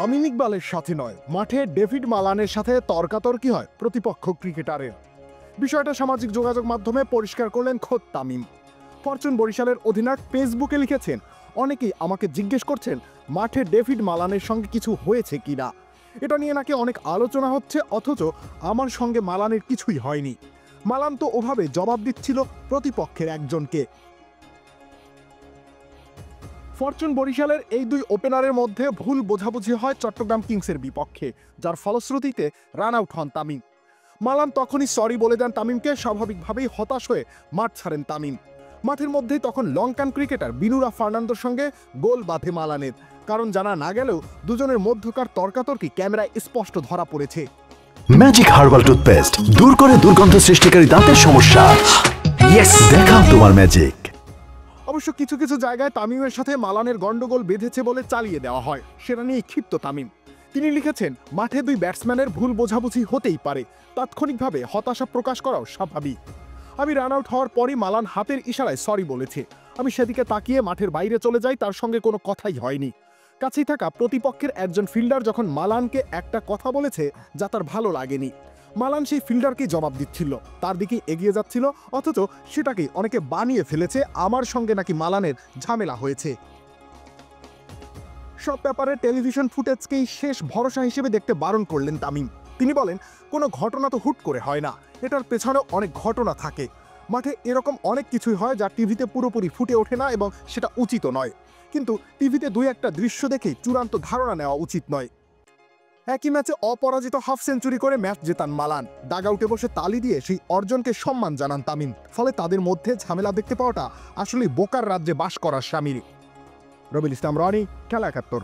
তামিম ইকবালের সাথে নয়, মাঠে ডেভিড মালানের সাথে তর্কাতর্কি হয় প্রতিপক্ষ ক্রিকেটারের। বিষয়টা সামাজিক যোগাযোগ মাধ্যমে পরিষ্কার করলেন খোদ তামিম। ফরচুন বরিশালের অধিনায়ক ফেসবুকে লিখেছেন, অনেকেই আমাকে জিজ্ঞেস করছেন মাঠে ডেভিড মালানের সঙ্গে কিছু হয়েছে কিনা। এটা নিয়ে নাকি অনেক আলোচনা হচ্ছে, অথচ আমার সঙ্গে মালানের কিছুই হয়নি। মালান তো ওভাবে জবাব দিচ্ছিল প্রতিপক্ষের একজনকে। ফরচুন বরিশালের এই দুই ওপেনারের মধ্যে ভুল বোঝাবুঝি হয় চট্টগ্রাম কিংসের বিপক্ষে, যার ফলশ্রুতিতে রান আউট হন তামিম। মালান তখনই সরি বলে দেন তামিমকে। স্বাভাবিকভাবেই হতাশ হয়ে মাঠ ছাড়েন তামিম। মাঠের মধ্যেই তখন লঙ্কান ক্রিকেটার বিনুরা ফার্নান্দোর সঙ্গে গোল বাঁধে মালানের। কারণ জানা না গেলেও দুজনের মধ্যকার তর্কাতর্কি ক্যামেরায় স্পষ্ট ধরা পড়েছে। ম্যাজিক হার্বাল টুথপেস্ট দূর করে দুর্গন্ধ সৃষ্টিকারী দাঁতের সমস্যা। ইয়েস, দেখাও তোমার ম্যাজিক। অবশ্য কিছু কিছু জায়গায় তামিমের সাথে মালানের গন্ডগোল বেঁধেছে বলে চালিয়ে দেওয়া হয়, সেটা নিয়ে ক্ষিপ্ত তামিম। তিনি লিখেছেন, মাঠে দুই ব্যাটসম্যানের ভুল বোঝাবুঝি হতেই পারে, তাৎক্ষণিকভাবে হতাশা প্রকাশ করাও স্বাভাবিক। আমি রান আউট হওয়ার পরই মালান হাতের ইশারায় সরি বলেছে। আমি সেদিকে তাকিয়ে মাঠের বাইরে চলে যাই, তার সঙ্গে কোনো কথাই হয়নি। কাছেই থাকা প্রতিপক্ষের একজন ফিল্ডার যখন মালানকে একটা কথা বলেছে যা তার ভালো লাগেনি, মালান সেই ফিল্ডারকেই জবাব দিচ্ছিল, তার দিকেই এগিয়ে যাচ্ছিল, অথচ সেটাকেই অনেকে বানিয়ে ফেলেছে আমার সঙ্গে নাকি মালানের ঝামেলা হয়েছে। সব ব্যাপারে টেলিভিশন ফুটেজকেই শেষ ভরসা হিসেবে দেখতে বারণ করলেন তামিম। তিনি বলেন, কোনো ঘটনা তো হুট করে হয় না, এটার পেছনে অনেক ঘটনা থাকে। মাঠে এরকম অনেক কিছুই হয় যা টিভিতে পুরোপুরি ফুটে ওঠে না, এবং সেটা উচিত নয়। কিন্তু টিভিতে দুই একটা দৃশ্য দেখেই চূড়ান্ত ধারণা নেওয়া উচিত নয়। একই ম্যাচে অপরাজিত হাফ সেঞ্চুরি করে ম্যাচ জেতান মালান। ডাগআউটে বসে তালি দিয়ে সেই অর্জনকে সম্মান জানান তামিম। ফলে তাদের মধ্যে ঝামেলা দেখতে পাওয়াটা আসলে বোকার রাজ্যে বাস করার শামিল। রবিল ইসলাম রনি, খেলা ৭১।